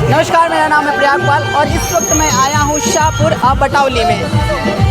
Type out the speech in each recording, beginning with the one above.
नमस्कार, मेरा नाम है प्रयागपाल और इस वक्त मैं आया हूँ शाहपुर बटौली में।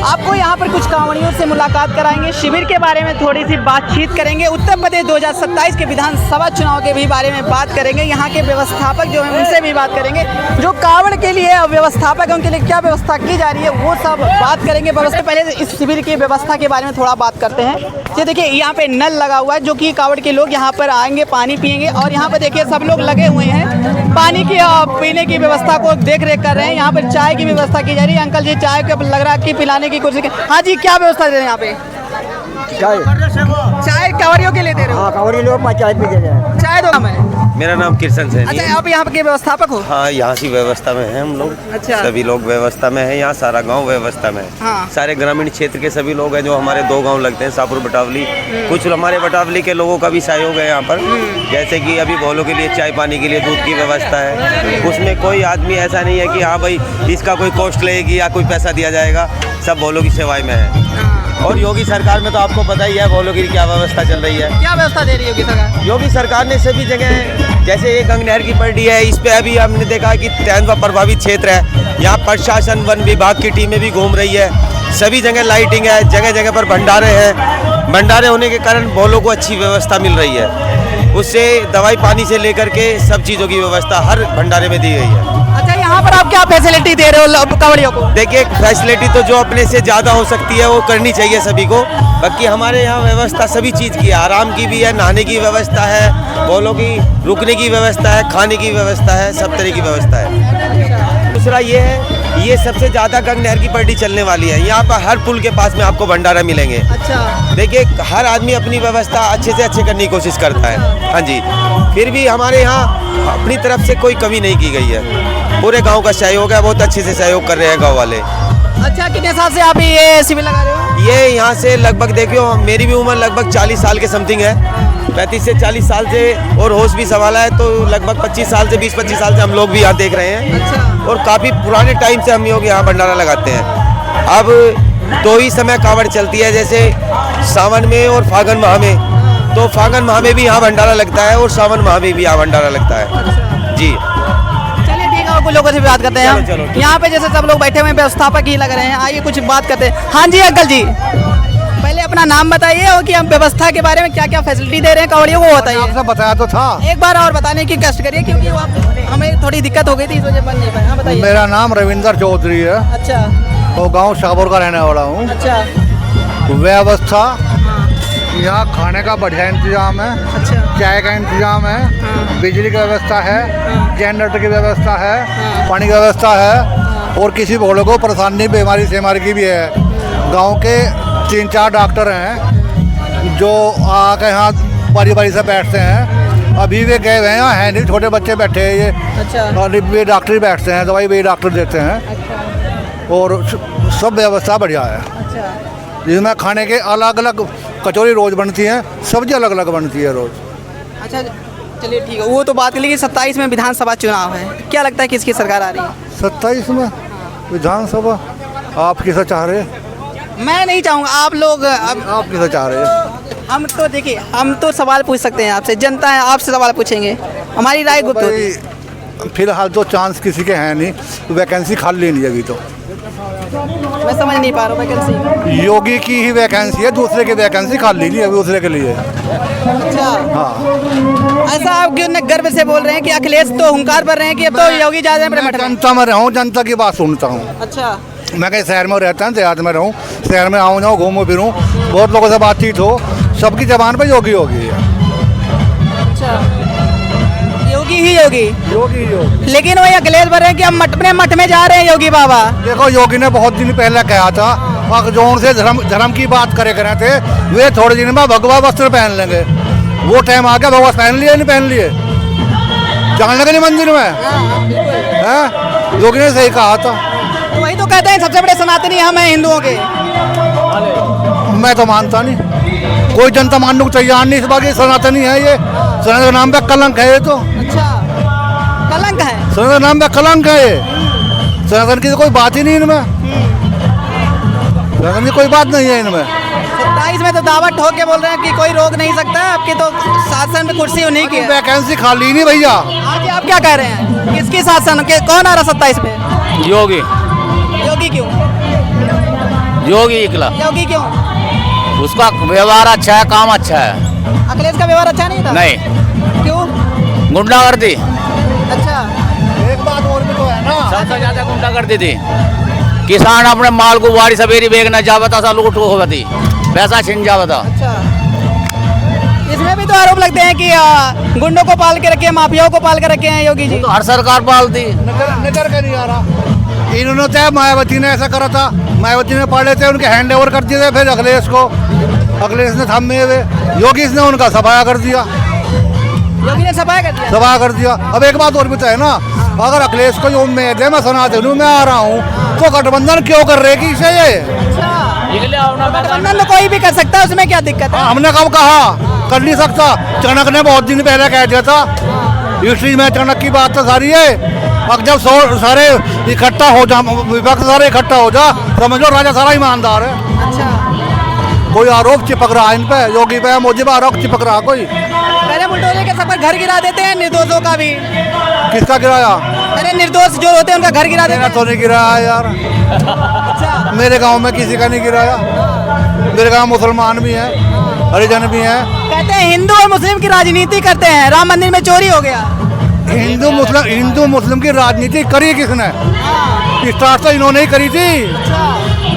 आपको यहाँ पर कुछ कांवड़ियों से मुलाकात कराएंगे, शिविर के बारे में थोड़ी सी बातचीत करेंगे, उत्तर प्रदेश 2027 के विधानसभा चुनाव के भी बारे में बात करेंगे, यहाँ के व्यवस्थापक जो हैं उनसे भी बात करेंगे, जो कांवड़ के लिए व्यवस्थापक हैं उनके लिए क्या व्यवस्था की जा रही है वो सब बात करेंगे। व्यवस्था पहले इस शिविर की व्यवस्था के बारे में थोड़ा बात करते हैं। ये देखिए यहाँ पे नल लगा हुआ है जो कि कांवड़ के लोग यहाँ पर आएंगे, पानी पिएंगे और यहाँ पर देखिए सब लोग लगे हुए हैं पानी की पीने की व्यवस्था को देख रेख कर रहे हैं। यहाँ पर चाय की व्यवस्था की जा रही है। अंकल जी चाय को लग रहा है कि पिलाने की कोशिश। हाँ जी, क्या व्यवस्था दे रहे हैं यहाँ पे? चाय कांवड़ियों के लिए दे रहे हो? हाँ, कांवड़ी लोग चाय पी दे रहे हैं। चाय दो है। मेरा नाम किशन सैनी है। अच्छा, आप यहाँ के व्यवस्थापक हो? हाँ, यहाँ की व्यवस्था में है हम लोग। अच्छा। सभी लोग व्यवस्था में है, यहाँ सारा गांव व्यवस्था में है। हाँ। सारे ग्रामीण क्षेत्र के सभी लोग हैं जो हमारे 2 गांव लगते हैं, शाहपुर बटौली। कुछ हमारे बटौली के लोगों का भी सहयोग है यहाँ पर, जैसे कि अभी भोलों के लिए चाय पानी के लिए दूध की व्यवस्था है। उसमें कोई आदमी ऐसा नहीं है कि हाँ भाई इसका कोई कॉस्ट लगेगी या कोई पैसा दिया जाएगा, सब भोलों की सेवाएं में है। और योगी सरकार में तो आपको पता ही है भोलों की क्या व्यवस्था चल रही है। क्या व्यवस्था दे रही है योगी सरकार? योगी सरकार ने सभी जगह, जैसे ये गंग नहर की पट्टी है, इस पे अभी हमने देखा कि तहलका प्रभावित क्षेत्र है, यहाँ प्रशासन वन विभाग की टीमें भी घूम रही है। सभी जगह लाइटिंग है, जगह जगह पर भंडारे हैं। भंडारे होने के कारण भोलों को अच्छी व्यवस्था मिल रही है। उससे दवाई पानी से लेकर के सब चीज़ों की व्यवस्था हर भंडारे में दी गई है। अच्छा, यहाँ पर आप क्या फैसिलिटी दे रहे हो कांवड़ियों को? देखिए, फैसिलिटी तो जो अपने से ज़्यादा हो सकती है वो करनी चाहिए सभी को। बाकी हमारे यहाँ व्यवस्था सभी चीज़ की है, आराम की भी है, नहाने की व्यवस्था है, भोलों की रुकने की व्यवस्था है, खाने की व्यवस्था है, सब तरह की व्यवस्था है। दूसरा ये है, ये सबसे ज़्यादा गंग नहर की पट्टी चलने वाली है। यहाँ पर हर पुल के पास में आपको भंडारा मिलेंगे। अच्छा। देखिए, हर आदमी अपनी व्यवस्था अच्छे से अच्छे करने की कोशिश करता है। हाँ जी, फिर भी हमारे यहाँ अपनी तरफ से कोई कमी नहीं की गई है। पूरे गांव का सहयोग है, बहुत अच्छे से सहयोग कर रहे हैं गांव वाले। अच्छा, कितने साल से आप ये शिविर लगा रहे हो? ये यहाँ से लगभग देखियो, मेरी भी उम्र लगभग 40 साल के समथिंग है, 35 से 40 साल से, और होश भी संभाला है तो लगभग 25 साल से 20-25 साल से हम लोग भी यहाँ देख रहे हैं। अच्छा। और काफ़ी पुराने टाइम से हम लोग यहाँ भंडारा लगाते हैं। अब 2 ही समय कांवड़ चलती है, जैसे सावन में और फागन माह में। तो फागन माह में भी यहाँ भंडारा लगता है और सावन माह में भी यहाँ भंडारा लगता है। जी, चलिए ठीक है, और कुछ लोगों से भी बात करते हैं हम। चलो, चलो। यहाँ पे जैसे सब लोग बैठे हुए हैं, व्यवस्थापक ही लग रहे हैं, आइए कुछ बात करते हैं। हाँ जी अंकल जी, पहले अपना नाम बताइए और कि हम व्यवस्था के बारे में क्या क्या फैसिलिटी दे रहे हैं कांवड़ियों को बताइए। आपसे बताया तो था। एक बार और बताने की कष्ट करिए क्योंकि हमें थोड़ी दिक्कत हो गई थी, इस वजह बन नहीं पाया। हाँ बताइए। मेरा नाम रविंदर चौधरी है। अच्छा। तो गांव शाहपुर का रहने वाला हूँ। अच्छा। व्यवस्था यहाँ खाने का बढ़िया इंतजाम है। अच्छा। चाय का इंतजाम है, बिजली की व्यवस्था है, जनरेटर की व्यवस्था है, पानी की व्यवस्था है, और किसी भोले को परेशानी बीमारी सेमारी की भी है। गांव के 3-4 डॉक्टर हैं जो आके यहाँ बारी बारी से बैठते हैं। अभी वे गए हुए हैं, यहाँ है नहीं, छोटे बच्चे बैठे हैं ये। अच्छा। और वे डॉक्टर ही बैठते हैं, दवाई वे डॉक्टर देते हैं। अच्छा। और सब व्यवस्था बढ़िया है। अच्छा। जिसमें खाने के अलग अलग कचौरी रोज़ बनती हैं, सब्जी अलग अलग बनती है रोज़। अच्छा, चलिए ठीक है, वो तो बात कर ली कि 27 में विधानसभा चुनाव है, क्या लगता है किसकी सरकार आ रही है? 27 में विधानसभा आप किसे चाह रहे हैं? मैं नहीं चाहूँगा, आप लोग आप किसे चाह रहे हैं? हम तो देखिए, हम तो सवाल पूछ सकते हैं आपसे, जनता है आपसे सवाल पूछेंगे, हमारी राय गुप्त होती है। फिलहाल तो चांस किसी के हैं नहीं, वैकेंसी खाली नहीं है अभी तो। मैं समझ नहीं पा रहा हूँ वैकेंसी। योगी की ही वैकेंसी है, दूसरे की वैकेंसी खाली नहीं है दूसरे के लिए। अच्छा। हाँ, ऐसा आप क्यों गर्व से बोल रहे हैं कि अखिलेश तो हुंकार भर रहे हैं कि अब तो योगी ज्यादा मैं जनता में रहूँ, जनता की बात सुनता हूँ। अच्छा। मैं कहीं शहर में रहता हूँ, देहात में रहूँ, शहर में आऊँ जाऊँ, घूमूँ फिरूँ, बहुत लोगों से बातचीत हो, सबकी जबान पे योगी योगी है। अच्छा, योगी ही योगी। योगी योगी। लेकिन वही अखिलेश भर रहे हैं कि हम अपने मठ में जा रहे हैं योगी बाबा। देखो, योगी ने बहुत दिन पहले कहा था, और जो उनसे धर्म की बात करे थे, वे थोड़े दिन में भगवा वस्त्र पहन लेंगे। वो टाइम आ गया, भगवा पहन लिए नहीं पहन लिए? जान लगे नहीं मंदिर में है? योगी ने सही कहा था। तो वही तो कहते हैं सबसे बड़े सनातनी हम हैं हिंदुओं के। मैं तो मानता नहीं, कोई जनता मानने को तैयार नहीं। इस बार ये सनातनी है, ये सनातन के नाम पे कलंक है। ये तो अच्छा, कलंक है। सनातन के नाम पे कलंक है ये। सनातन की तो कोई बात ही नहीं इनमें, सनातन की कोई बात नहीं है इनमें। 27 में तो दावा ठोक के बोल रहे हैं कि कोई रोक नहीं सकता, आपकी तो शासन में कुर्सी उन्हीं की है। वैकेंसी खाली नहीं भैया। हाँ जी, आप क्या कह रहे हैं? किसकी शासन के कौन आ रहा 27 में? योगी योगी क्यों? योगी इकला, योगी क्यों? उसका व्यवहार अच्छा है, काम अच्छा है। अखिलेश का व्यवहार अच्छा नहीं था? नहीं, क्यों? गुंडागर्दी अच्छा, एक बात और भी तो है ना, सबसे ज्यादा गुंडागर्दी थी। किसान अपने माल को वारी सवेरी बेचना जावता था, लूट होती, पैसा छिन जावता। अच्छा, इसमें भी तो आरोप लगते हैं कि गुंडों को पाल के रखे, माफियाओं को पाल के रखे हैं योगी जी। तो हर सरकार पालती। नजर का नहीं आ रहा। इन्होंने तो मायावती ने ऐसा करा था, मायावती ने पढ़े थे, उनके हैंड ओवर कर दिए थे, फिर अखिलेश को, अखिलेश ने थमे हुए, योगी ने उनका सफाया कर दिया, योगी ने सफाया कर दिया। सफाया कर दिया। अब एक बात और भी तो है ना, अगर अखिलेश को जो उम्मीद है, मैं सनातन हूँ, मैं आ रहा हूँ, तो गठबंधन क्यों कर रहे कि इसे ये? गठबंधन में कोई भी कर सकता है, उसमें क्या दिक्कत है? हमने कब कहा कर नहीं सकता? चनक ने बहुत दिन पहले कह दिया था, हिस्ट्री में चनक की बात तो सारी है। अब जब सारे इकट्ठा हो जा, विपक्ष सारे इकट्ठा हो जा, समझ लो राजा सारा ईमानदार है। अच्छा, कोई आरोप चिपक रहा है इन पे, योगी पे, मोदी पे आरोप चिपक रहा कोई। पहले बुलडोजर के सब पर घर गिरा देते हैं, निर्दोषों का भी। किसका गिराया? अरे निर्दोष जो होते हैं उनका घर गिरा देते मेरा हैं। तो नहीं गिराया यार, अच्छा, मेरे गांव में किसी का नहीं गिराया। मेरे गांव मुसलमान भी हैं, हरिजन भी हैं। कहते हैं हिंदू और मुस्लिम की राजनीति करते हैं, राम मंदिर में चोरी हो गया। हिंदू मुस्लिम की राजनीति करी किसने? स्टार्ट तो इन्होंने ही करी थी,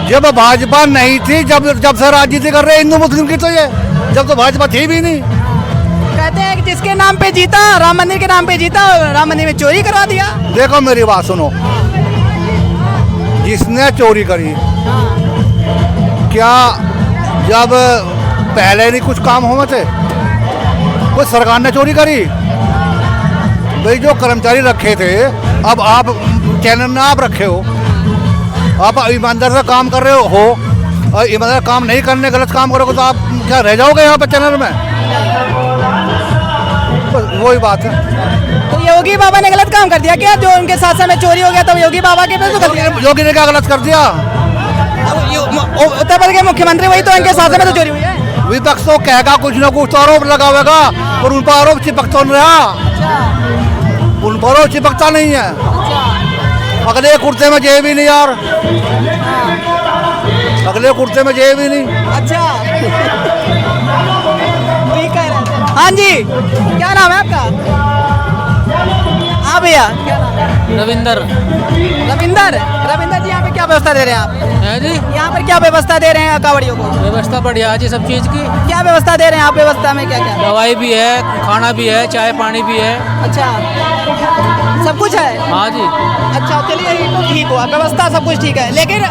जब भाजपा नहीं थी, जब से राजनीति कर रहे हिंदू मुस्लिम की, तो ये जब तो भाजपा थी भी नहीं। कहते हैं कि जिसके नाम पे जीता, राम मंदिर के नाम पे जीता, राम मंदिर में चोरी करवा दिया। देखो मेरी बात सुनो, जिसने चोरी करी, क्या जब पहले नहीं कुछ काम हुए थे? कोई सरकार ने चोरी करी? भाई जो कर्मचारी रखे थे, अब आप चैनल में आप रखे हो, आप ईमानदार से काम कर रहे हो, और ईमानदार काम नहीं करने, गलत काम करोगे तो आप क्या रह जाओगे यहाँ पे चैनल में? बस वही बात है। तो योगी बाबा ने गलत काम कर दिया क्या? जो उनके शासन में चोरी हो गया तब योगी बाबा के पे तो कर दिया। योगी ने क्या गलत कर दिया? उत्तर प्रदेश के मुख्यमंत्री वही तो, उनके शासन में तो चोरी हुई है। विपक्ष तो कहेगा कुछ ना कुछ तो आरोप लगावेगा, और उन पर आरोप चिपक तो नहीं रहा, उन पर आरोप चिपकता नहीं है। अगले कुर्ते में जेब भी नहीं यार, अगले कुर्ते में जेब भी नहीं। अच्छा, ठीक है। हाँ जी, क्या नाम है आपका? हाँ भैया, क्या नाम है? रविंदर। रविंदर, रविंदर जी यहाँ पे क्या व्यवस्था दे रहे हैं आप? है जी, यहाँ पर क्या व्यवस्था दे रहे हैं कांवड़ियों को? व्यवस्था बढ़िया है जी, सब चीज़ की। क्या व्यवस्था दे रहे हैं आप? व्यवस्था में क्या क्या? दवाई भी है, खाना भी है, चाय पानी भी है। अच्छा, सब कुछ है? हाँ जी। अच्छा, चलिए ये तो ठीक हुआ, व्यवस्था सब कुछ ठीक है। लेकिन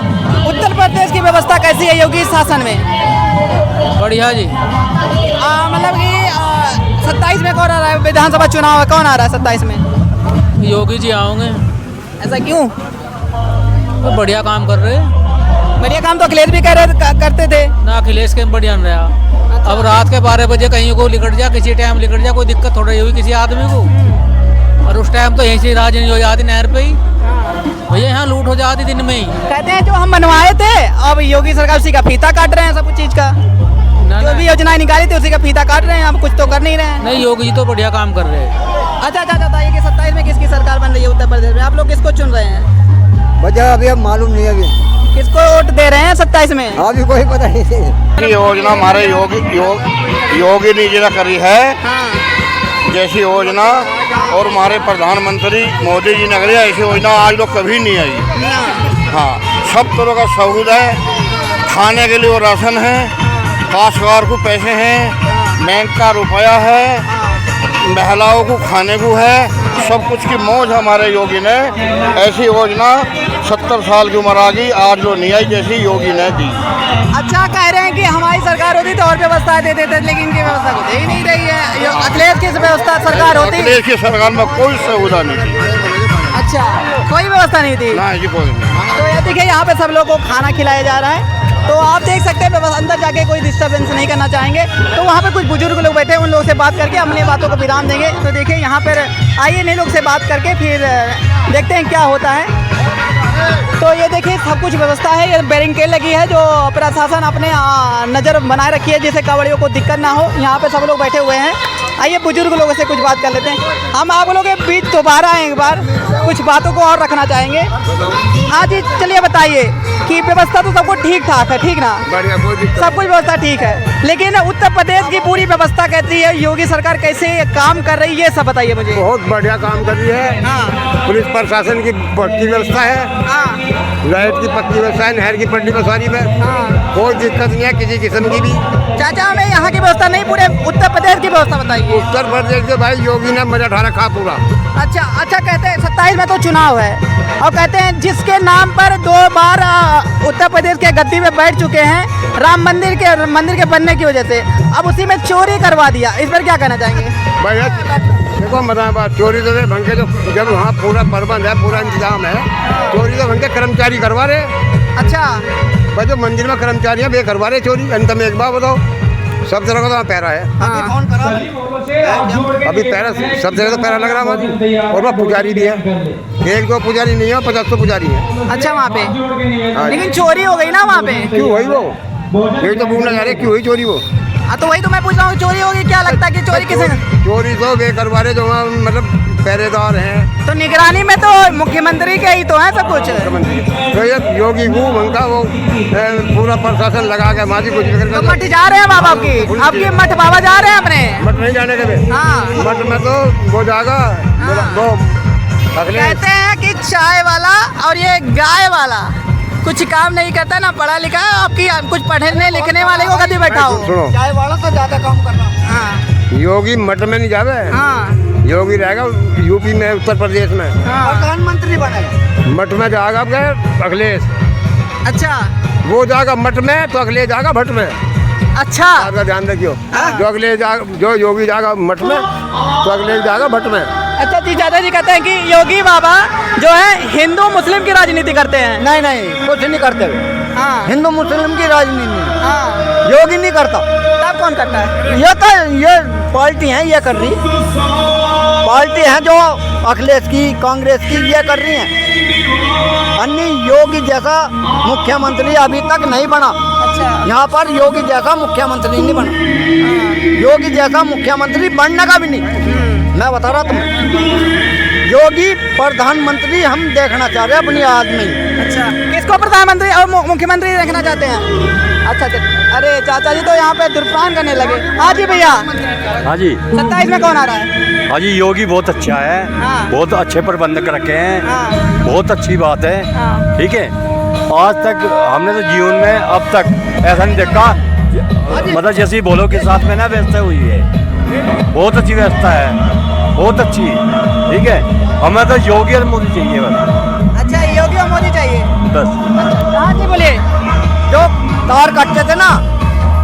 उत्तर प्रदेश की व्यवस्था कैसी है योगी शासन में? बढ़िया जी। मतलब कि 27 में कौन आ रहा है? विधानसभा चुनाव है, कौन आ रहा है 27 में? योगी जी आओगे। ऐसा क्यों? तो बढ़िया काम कर रहे हैं। बढ़िया काम तो अखिलेश भी करते थे ना, अखिलेश के बढ़िया नहीं रहा। अब रात के 12 बजे कहीं को लिकट जा, किसी टाइम लिकट जा, कोई दिक्कत थोड़ी हुई किसी आदमी को। और उस टाइम तो यहीं से राजनीति हो जाती नहर पे ही, भैया यहाँ लूट हो जाती दिन में ही। कहते हैं जो हम बनवाए थे, अब योगी सरकार उसी का फीता काट रहे हैं, सब कुछ चीज का। ना, जो भी योजनाएं निकाली थी उसी का फीता काट रहे हैं, अब कुछ तो कर नहीं रहे हैं। नहीं, योगी जी तो बढ़िया काम कर रहे हैं। अच्छा, बताइए कि 27 में किसकी सरकार बन रही है उत्तर प्रदेश में? आप लोग किसको चुन रहे हैं? वजह अभी अब मालूम नहीं है, अभी किसको वोट दे रहे हैं 27 में? अभी कोई पता नहीं है। योजना हमारे योगी ने जो करी है, हाँ, जैसी योजना, और हमारे प्रधानमंत्री मोदी जी ने करी ऐसी योजना आज लोग कभी नहीं आई। हाँ, सब तरह का सहूलत है, खाने के लिए वो राशन है, काश्तकार को पैसे हैं, बैंक का रुपया है, महिलाओं को खाने को है, सब कुछ की मौज हमारे योगी ने। ऐसी योजना 70 साल की उम्र आ गई, आज जो नहीं आई जैसी योगी ने दी। अच्छा, कह रहे हैं कि हमारी सरकार होती तो और व्यवस्था दे देते, लेकिन इनकी व्यवस्था को दे ही नहीं रही है। अखिलेश की व्यवस्था सरकार होती, अखिलेश की सरकार में कोई सहूलत नहीं थी। अच्छा, कोई व्यवस्था नहीं थी। ना जी, कोई नहीं। तो ये देखिए यहाँ पे सब लोगों को खाना खिलाया जा रहा है, तो आप देख सकते हैं अंदर जाके कोई डिस्टर्बेंस नहीं करना चाहेंगे। तो वहाँ पे कुछ बुजुर्ग लोग बैठे हैं, उन लोगों से बात करके अपनी बातों को विराम देंगे। तो देखिए यहाँ पर आइए, नए लोग से बात करके फिर देखते हैं क्या होता है। तो ये देखिए सब कुछ व्यवस्था है, ये बैरिकेड लगी है जो प्रशासन अपने नज़र बनाए रखी है जिससे कांवड़ियों को दिक्कत ना हो। यहाँ पे सब लोग बैठे हुए हैं। आइए बुजुर्ग लोगों से कुछ बात कर लेते हैं। हम आप लोगों के बीच दोबारा आए एक बार, कुछ बातों को और रखना चाहेंगे। हाँ जी, चलिए बताइए कि व्यवस्था तो सबको ठीक ठाक है, ठीक ना? बढ़िया, कोई दिक्कत सब कुछ व्यवस्था ठीक है, लेकिन उत्तर प्रदेश की पूरी व्यवस्था कहती है योगी सरकार कैसे काम कर रही है, ये सब बताइए मुझे। बहुत बढ़िया काम कर रही है। हाँ पुलिस प्रशासन की पक्की व्यवस्था है, हाँ लाइट की पक्की व्यवस्था है, नहर की पट्टी बसारी में हाँ। कोई दिक्कत नहीं है किसी किस्म की भी। चाचा हमें यहाँ की व्यवस्था नहीं, पूरे उत्तर प्रदेश की व्यवस्था बताइए। उत्तर प्रदेश के भाई योगी ने मजा उठा रखा पूरा। अच्छा अच्छा, कहते हैं 27 में तो चुनाव है और कहते हैं जिसके नाम पर 2 बार उत्तर प्रदेश के गद्दी में बैठ चुके हैं राम मंदिर के बनने की वजह से, अब उसी में चोरी करवा दिया, इस पर क्या कहना चाहेंगे? भैया देखो मजा बात, चोरी तो भंग के जब वहाँ पूरा प्रबंध है, पूरा इंतजाम है, चोरी तो भंग के कर्मचारी करवा रहे। अच्छा, भाई जो मंदिर में कर्मचारी हैं वे करवा रहे चोरी। अंत में एक बात बताओ, सब जगह तो पैरा है, अभी पैरा सब जगह तो पैरा लग रहा है और वह पुजारी भी है, 1-2 पुजारी नहीं है, 50 पुजारी है। अच्छा वहाँ पे, लेकिन चोरी हो गई ना वहाँ पे। क्यों हुई वो? यही तो पूछना चाह रहे क्यों हुई चोरी वो? हाँ तो वही तो मैं पूछ रहा हूँ, चोरी होगी, क्या लगता है कि चोरी किसे? चोरी तो वे करवा रहे जो वहाँ मतलब पहरेदार हैं। तो निगरानी में तो मुख्यमंत्री के ही तो है सब कुछ। तो ये योगी उनका वो पूरा प्रशासन लगा के माजी कुछ तो मठ जा रहे हैं बाबा आपकी मठ बाबा जा रहे हैं अपने? मठ नहीं जाने के भी। हाँ। मठ में तो वो जाएगा वो अगले। कहते हैं कि चाय वाला और ये गाय वाला कुछ काम नहीं करता, ना पढ़ा लिखा है, आपकी कुछ पढ़ने लिखने वाले को कभी बैठाओ। सुनो, चाय वाला तो ज्यादा काम कर रहा है। हाँ योगी मठ में नहीं जावे, हाँ योगी रहेगा यूपी में, उत्तर प्रदेश में हाँ। प्रधानमंत्री बनेगा। मठ में जाएगा अखिलेश, अच्छा वो जाएगा मठ में तो अखिलेश जाएगा भट्ट में। अच्छा आपका ध्यान रखियो, जो अखिलेश जो योगी जाएगा मठ में तो अखिलेश जाएगा भट्ट में। अच्छा जी, चाचा जी कहते हैं कि योगी बाबा जो है हिंदू मुस्लिम की राजनीति करते हैं। नहीं नहीं, कुछ नहीं करते हुए। हाँ हिंदू मुस्लिम की राजनीति नहीं, हाँ, योगी नहीं करता। तब कौन करता है? ये पार्टी है, ये कर रही पार्टी है जो अखिलेश की, कांग्रेस की, ये कर रही है। अन्य योगी जैसा मुख्यमंत्री अभी तक नहीं बना। अच्छा यहाँ पर योगी जैसा मुख्यमंत्री नहीं बना, योगी जैसा मुख्यमंत्री बनने का भी नहीं। मैं बता रहा तुम्हें, योगी प्रधानमंत्री हम देखना चाह रहे हैं अपनी आदमी। अच्छा, किसको प्रधानमंत्री और मुख्यमंत्री देखना चाहते हैं? अच्छा अच्छा, अरे चाचा जी तो यहाँ पे दुर्प्राण करने लगे। हाँ जी भैया, हाँ जी 27 में कौन आ रहा है? हाँ जी, योगी बहुत अच्छा है। हाँ। बहुत अच्छे प्रबंधक रखे हैं। हाँ। बहुत अच्छी बात है। हाँ। ठीक है, आज तक हमने तो जीवन में अब तक ऐसा नहीं देखा, मतलब जैसे बोलो के साथ में ना व्यवस्था हुई है, बहुत अच्छी व्यवस्था है, बहुत अच्छी। ठीक है, हमें तो योगी और मोदी चाहिए बस। अच्छा, योगी और मोदी चाहिए बस। हाँ जी बोलिए। जो तार कटते थे ना,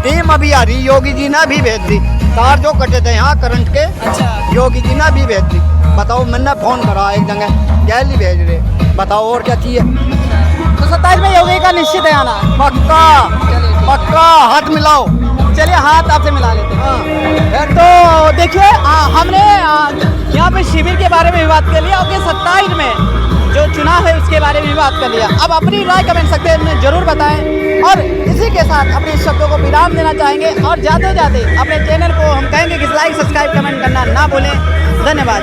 टीम अभी आ रही, योगी जी ने भी भेज दी तार जो कटे थे यहाँ करंट के। अच्छा, योगी जी ने भी भेज दी। बताओ, मैंने फोन करा एक जगह, गैली भेज रहे, बताओ और क्या चाहिए? तो 27 में योगी का निश्चित है आना। पक्का पक्का, हाथ मिलाओ। चलिए हाथ आपसे मिला लेते हैं। तो देखिए हमने यहाँ पे शिविर के बारे में भी बात कर लिया और 27 में जो चुनाव है उसके बारे में भी बात कर लिया। अब अपनी राय कमेंट सेक्शन में जरूर बताएं और इसी के साथ अपने शब्दों को विराम देना चाहेंगे और जाते जाते अपने चैनल को हम कहेंगे कि लाइक सब्सक्राइब कमेंट करना ना भूलें। धन्यवाद।